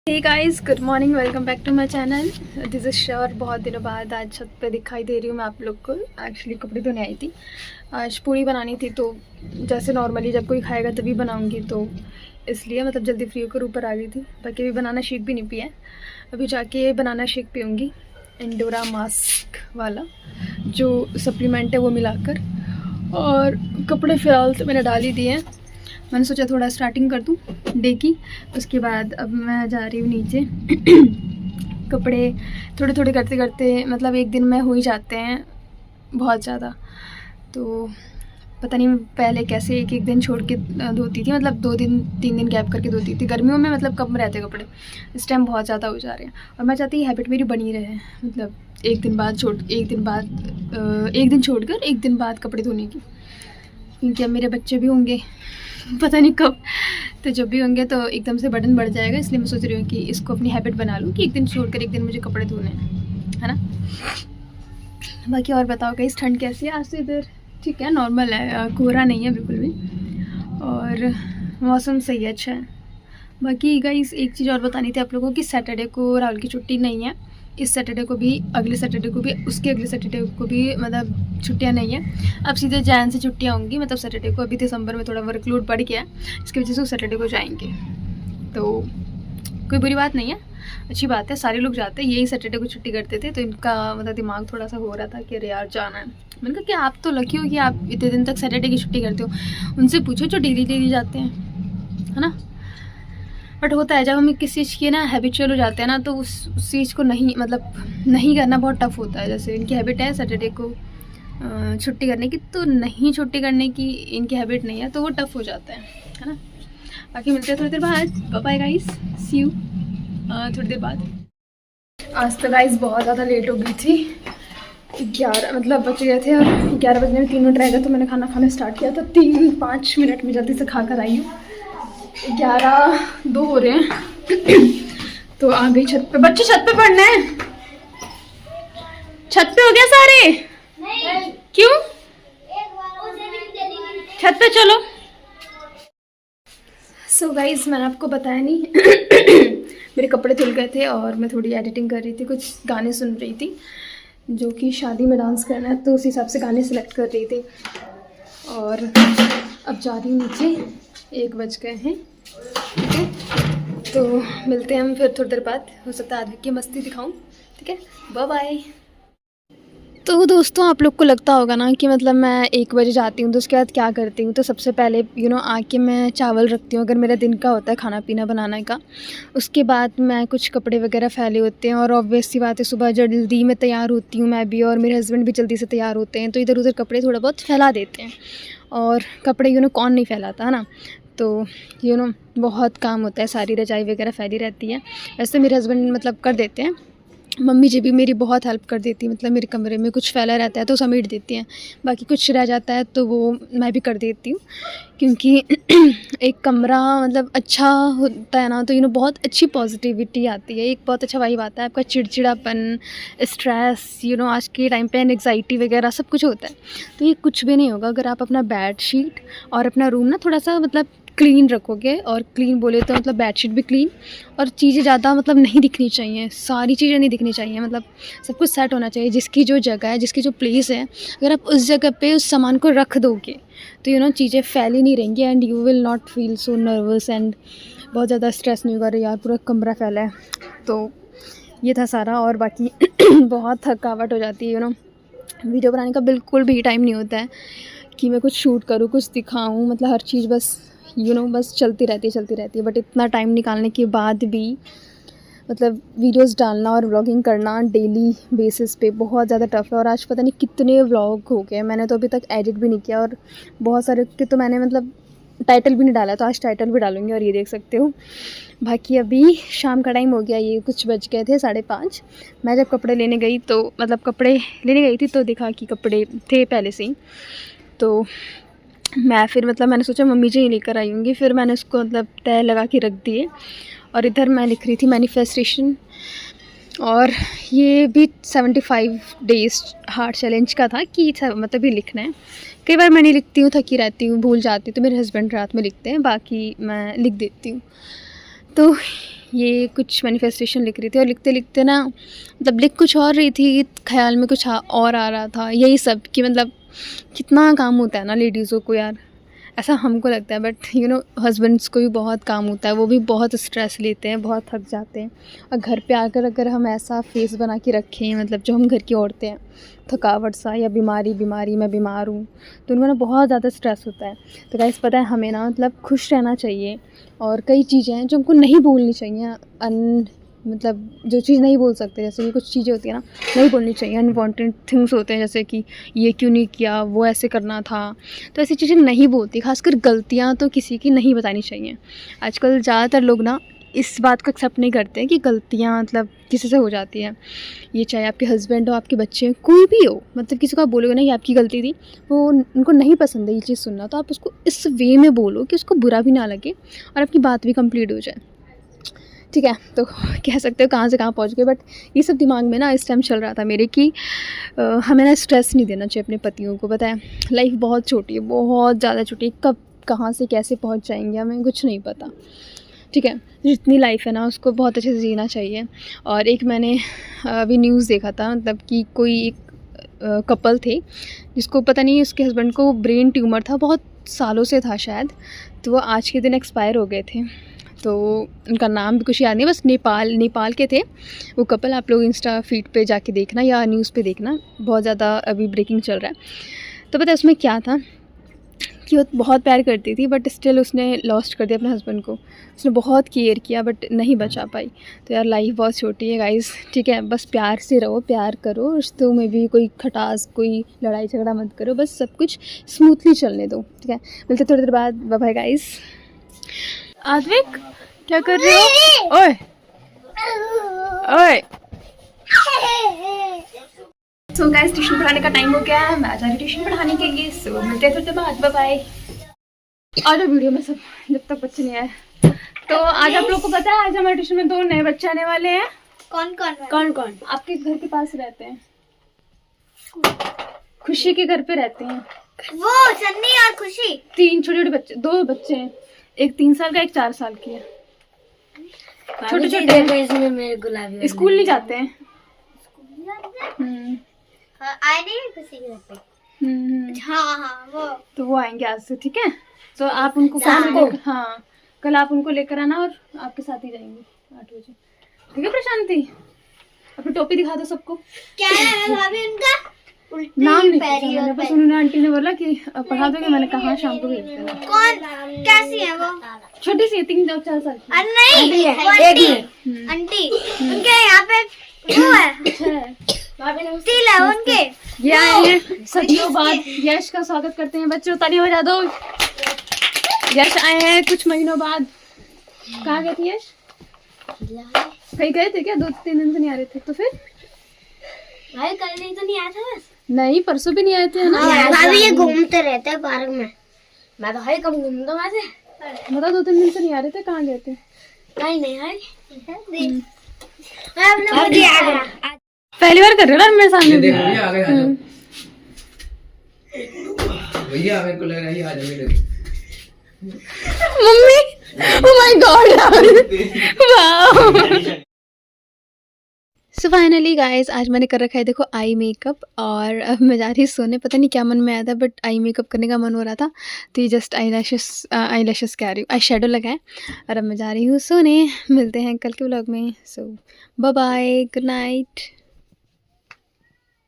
Hey guys, good morning, welcome back to my channel. This is sure. बहुत दिनों बाद आज छत पे दिखाई दे रही हूँ मैं आप लोग को। एक्चुअली कपड़े धोने आई थी, आज पूड़ी बनानी थी, तो जैसे नॉर्मली जब कोई खाएगा तभी बनाऊँगी, तो इसलिए मतलब जल्दी फ्री होकर ऊपर आ गई थी। बाकी अभी बनाना शेक भी नहीं पिया है, अभी जाके बनाना शेक पीऊँगी, इंडोरा मास्क वाला जो सप्लीमेंट है वो मिलाकर। और कपड़े फ़िलहाल तो मैंने डाल ही दिए हैं, मैंने सोचा थोड़ा स्टार्टिंग कर दूँ डे की, उसके बाद अब मैं जा रही हूँ नीचे। कपड़े थोड़े थोड़े करते करते मतलब एक दिन में हो ही जाते हैं बहुत ज़्यादा, तो पता नहीं पहले कैसे एक एक दिन छोड़ के धोती थी, मतलब 2 दिन 3 दिन गैप करके धोती थी। गर्मियों में मतलब कम रहते कपड़े, इस टाइम बहुत ज़्यादा हो जा रहे हैं, और मैं चाहती हैबिट मेरी बनी रहे, मतलब एक दिन छोड़कर एक दिन बाद कपड़े धोने की, क्योंकि अब मेरे बच्चे भी होंगे पता नहीं कब, तो जब भी होंगे तो एकदम से बर्डन बढ़ जाएगा। इसलिए मैं सोच रही हूँ कि इसको अपनी हैबिट बना लूँ कि एक दिन छोड़कर एक दिन मुझे कपड़े धोने हैं, है ना। बाकी और बताओ गाइस, ठंड कैसी है? आज से इधर ठीक है, नॉर्मल है, कोहरा नहीं है बिल्कुल भी, और मौसम सही है, अच्छा है। बाकी गाइस एक चीज़ और बतानी थी आप लोगों की, सैटरडे को राहुल की छुट्टी नहीं है, इस सैटरडे को भी, अगले सैटरडे को भी, उसके अगले सैटरडे को भी मतलब छुट्टियां नहीं है। अब सीधे जैन से छुट्टियां होंगी, मतलब सैटरडे को। अभी दिसंबर में थोड़ा वर्कलोड बढ़ गया है, इसकी वजह से वो सैटरडे को जाएंगे, तो कोई बुरी बात नहीं है, अच्छी बात है। सारे लोग जाते हैं, यही सैटरडे को छुट्टी करते थे, तो इनका मतलब दिमाग थोड़ा सा हो रहा था कि अरे यार जाना है। मैंने कहा कि आप तो लकी हो कि आप इतने दिन तक सैटरडे की छुट्टी करते हो, उनसे पूछो जो डेली डेली जाते हैं, है ना। बट होता है जब हम किसी चीज़ की ना हैबिचुअल हो जाते हैं ना, तो उस चीज़ को नहीं करना बहुत टफ होता है। जैसे इनकी हैबिट है सैटरडे को छुट्टी करने की, तो नहीं छुट्टी करने की इनकी हैबिट नहीं है, तो वो टफ हो जाता है ना। बाकी मिलते हैं थोड़ी देर बाद, बाय गाइस, सी यू थोड़ी देर बाद। आज तो गाइस बहुत ज़्यादा लेट हो गई थी, 11 मतलब बच गए थे, और 11 बजने में 3 मिनट रह गए, तो मैंने खाना खाना स्टार्ट किया था 3-5 मिनट में जल्दी से खा कर आई हूँ। 11-2 हो रहे हैं तो आ गई छत पे। बच्चे छत पे पढ़ना है, छत पे हो गया सारे? नहीं। क्यों? छत पे चलो। सो गाइज मैंने आपको बताया नहीं मेरे कपड़े धुल गए थे, और मैं थोड़ी एडिटिंग कर रही थी, कुछ गाने सुन रही थी, जो कि शादी में डांस करना है, तो उस हिसाब से गाने सेलेक्ट कर रही थी। और अब जा रही हूँ नीचे, 1 बज गए हैं, ठीक है, तो मिलते हैं हम फिर थोड़ी देर बाद। हो सकता है आदमी की मस्ती दिखाऊं, ठीक है, बाय बाय। तो दोस्तों आप लोग को लगता होगा ना कि मतलब मैं 1 बजे जाती हूँ तो उसके बाद क्या करती हूँ, तो सबसे पहले आके मैं चावल रखती हूँ, अगर मेरा दिन का होता है खाना पीना बनाने का। उसके बाद मैं कुछ कपड़े वगैरह फैले होते हैं, और ऑब्वियस सी बात है सुबह जल्दी मैं तैयार होती हूँ मैं भी, और मेरे हस्बैंड भी जल्दी से तैयार होते हैं, तो इधर उधर कपड़े थोड़ा बहुत फैला देते हैं। और कपड़े कौन नहीं फैलाता, है ना, तो बहुत काम होता है, सारी रजाई वगैरह फैली रहती है। वैसे मेरे हस्बैंड मतलब कर देते हैं, मम्मी जी भी मेरी बहुत हेल्प कर देती है, मतलब मेरे कमरे में कुछ फैला रहता है तो समेट देती हैं, बाकी कुछ रह जाता है तो वो मैं भी कर देती हूँ, क्योंकि एक कमरा मतलब अच्छा होता है ना, तो बहुत अच्छी पॉजिटिविटी आती है, एक बहुत अच्छा वाइब आता है, आपका चिड़चिड़ापन, स्ट्रेस, आज के टाइम पे एंग्जाइटी वगैरह सब कुछ होता है, तो ये कुछ भी नहीं होगा अगर आप अपना बेड शीट और अपना रूम ना थोड़ा सा मतलब क्लीन रखोगे। और क्लीन बोले तो मतलब बेडशीट भी क्लीन, और चीज़ें ज़्यादा मतलब नहीं दिखनी चाहिए, सारी चीज़ें नहीं दिखनी चाहिए, मतलब सब कुछ सेट होना चाहिए। जिसकी जो जगह है, जिसकी जो प्लेस है, अगर आप उस जगह पे उस सामान को रख दोगे तो चीज़ें फैली नहीं रहेंगी, and you will not feel so nervous, and बहुत ज़्यादा स्ट्रेस नहीं होगा, अरे यार पूरा कमरा फैला है। तो ये था सारा, और बाकी बहुत थकावट हो जाती है, वीडियो बनाने का बिल्कुल भी टाइम नहीं होता है कि मैं कुछ शूट करूँ, कुछ दिखाऊँ, मतलब हर चीज़ बस बस चलती रहती है। बट इतना टाइम निकालने के बाद भी मतलब वीडियोस डालना और व्लॉगिंग करना डेली बेसिस पे बहुत ज़्यादा टफ है। और आज पता नहीं कितने व्लॉग हो गए, मैंने तो अभी तक एडिट भी नहीं किया, और बहुत सारे के तो मैंने मतलब टाइटल भी नहीं डाला, तो आज टाइटल भी डालूंगी, और ये देख सकते हो। बाकी अभी शाम का टाइम हो गया, ये कुछ बज गए थे 5:30। मैं जब कपड़े लेने गई तो मतलब कपड़े लेने गई थी तो देखा कि कपड़े थे पहले से ही, तो मैं फिर मतलब मैंने सोचा मम्मी जी ही लेकर आई होंगी, फिर मैंने उसको मतलब तय लगा के रख दिए। और इधर मैं लिख रही थी मैनिफेस्टेशन, और ये भी 75 डेज़ हार्ट चैलेंज का था कि मतलब ये लिखना है। कई बार मैं नहीं लिखती हूँ, थकी रहती हूँ, भूल जाती हूँ, तो मेरे हस्बैंड रात में लिखते हैं, बाकी मैं लिख देती हूँ। तो ये कुछ मैनिफेस्टेशन लिख रही थी और लिखते लिखते ना मतलब लिख कुछ और रही थी, ख्याल में कुछ और आ रहा था। यही सब कि मतलब कितना काम होता है ना लेडीज़ों को यार, ऐसा हमको लगता है बट यू नो हस्बैंड्स को भी बहुत काम होता है, वो भी बहुत स्ट्रेस लेते हैं, बहुत थक जाते हैं। और घर पे आकर अगर हम ऐसा फेस बना के रखें, मतलब जो हम घर की औरतें हैं, थकावट सा या बीमारी मैं बीमार हूँ, तो उनको ना बहुत ज़्यादा स्ट्रेस होता है। तो गाइस पता है हमें ना मतलब खुश रहना चाहिए, और कई चीज़ें हैं जो हमको नहीं बोलनी चाहिए। मतलब जो चीज़ नहीं बोल सकते, जैसे कि कुछ चीज़ें होती है ना नहीं बोलनी चाहिए, अनवांटेड थिंग्स होते हैं, जैसे कि ये क्यों नहीं किया, वो ऐसे करना था, तो ऐसी चीज़ें नहीं बोलती। खासकर गलतियाँ तो किसी की नहीं बतानी चाहिए। आजकल ज़्यादातर लोग ना इस बात को एक्सेप्ट नहीं करते हैं कि गलतियाँ मतलब किसी से हो जाती हैं। ये चाहे आपके हस्बैंड हो, आपके बच्चे हो, कोई भी हो, मतलब किसी को आप बोलोगे ना ये आपकी गलती थी, वो उनको नहीं पसंद है ये चीज़ सुनना, तो आप उसको इस वे में बोलो कि उसको बुरा भी ना लगे और आपकी बात भी कंप्लीट हो जाए। ठीक है, तो कह सकते हो कहाँ से कहाँ पहुँच गए, बट ये सब दिमाग में ना इस टाइम चल रहा था मेरे कि हमें ना स्ट्रेस नहीं देना चाहिए अपने पतियों को। पता है लाइफ बहुत छोटी है, बहुत ज़्यादा छोटी है, कब कहाँ से कैसे पहुँच जाएंगे हमें कुछ नहीं पता। ठीक है, जितनी लाइफ है ना उसको बहुत अच्छे से जीना चाहिए। और एक मैंने अभी न्यूज़ देखा था, मतलब कि कोई एक कपल थे जिसको पता नहीं उसके हस्बैंड को ब्रेन ट्यूमर था, बहुत सालों से था शायद, तो वो आज के दिन एक्सपायर हो गए थे। तो उनका नाम भी कुछ याद नहीं, बस नेपाल के थे वो कपल। आप लोग इंस्टा फीड पे जाके देखना या न्यूज़ पे देखना, बहुत ज़्यादा अभी ब्रेकिंग चल रहा है। तो पता है उसमें क्या था कि वो बहुत प्यार करती थी बट स्टिल उसने लॉस्ट कर दिया अपने हस्बैंड को। उसने बहुत केयर किया बट नहीं बचा पाई। तो यार लाइफ बहुत छोटी है गाइस, ठीक है, बस प्यार से रहो, प्यार करो, रिश्तों में भी कोई खटास, कोई लड़ाई झगड़ा मत करो, बस सब कुछ स्मूथली चलने दो। ठीक है, मिलते थोड़ी देर बाद, बाय बाय गाइस। आद्विक क्या कर रहे हो? ओए ओए, सो गाइस ट्यूशन पढ़ाने का टाइम हो गया है, मैं जा रही ट्यूशन पढ़ाने के लिए। सो मिलते हैं थोड़ी देर बाद, बाय बाय। आ जाओ वीडियो में सब, जब तक बच्चे नहीं आए। तो आज आप लोग को पता है आज हमारे ट्यूशन में 2 नए बच्चे आने वाले हैं। कौन कौन आपके घर के पास रहते हैं? खुशी के घर पे रहते हैं वो, सन्नी और खुशी। 3 छोटे छोटे बच्चे, 2 बच्चे हैं, एक 3 साल का, एक 4 साल की है, छोटे छोटे। इसमें मेरे गुलाबी स्कूल नहीं जाते हैं। आए नहीं खुशी के घर पे। हाँ वो, तो वो आएंगे आज से। ठीक है, तो आप उनको हाँ कल आप उनको लेकर आना और आपके साथ ही जाएंगे 8 बजे। ठीक है प्रशांति, अपनी टोपी दिखा दो सबको। क्या है भाभी उनका? नाम नहीं पूछा मैंने, बस उन्होंने आंटी ने बोला कि पढ़ा दोगे, मैंने कहा शाम को भेज देना। कौन, कैसी है वो? छोटी सी 3-4 साल की। नहीं आंटी, उनके यहाँ पे वो है, तिल है उनके। ये आए हैं सदियों बाद, यश का स्वागत करते हैं बच्चों, ताली बजा दो। यश आए हैं कुछ महीनों बाद। कहाँ गए थे यश? कहीं गए थे क्या? 2-3 दिन से नहीं आ रहे थे, तो फिर भाई कल नहीं तो नहीं आया था? बस नहीं, परसों भी नहीं आए थे ना। भाभी ये घूमते रहते हैं पार्क में। मैं तो हर कब घूमता हूँ वैसे। बता 2-3 दिन से नहीं आ रहे थे, कहाँ गए थे? नहीं है पहली बार कर रहे हो ना मेरे सामने? भैया आ गए, भैया मेरे को लग रहा है आ जाएंगे mummy, oh my God, wow. So finally guys आज मैंने कर रखा है देखो आई मेकअप, और अब मैं जा रही सोने। पता नहीं क्या मन में आया था बट आई मेकअप करने का मन हो रहा था, तो ये जस्ट आई लैशेस कह रही हूँ, आई शेडो लगाए, और अब मैं जा रही हूँ सोने। मिलते हैं कल के व्लॉग में। सो बाय बाय, गुड नाइट।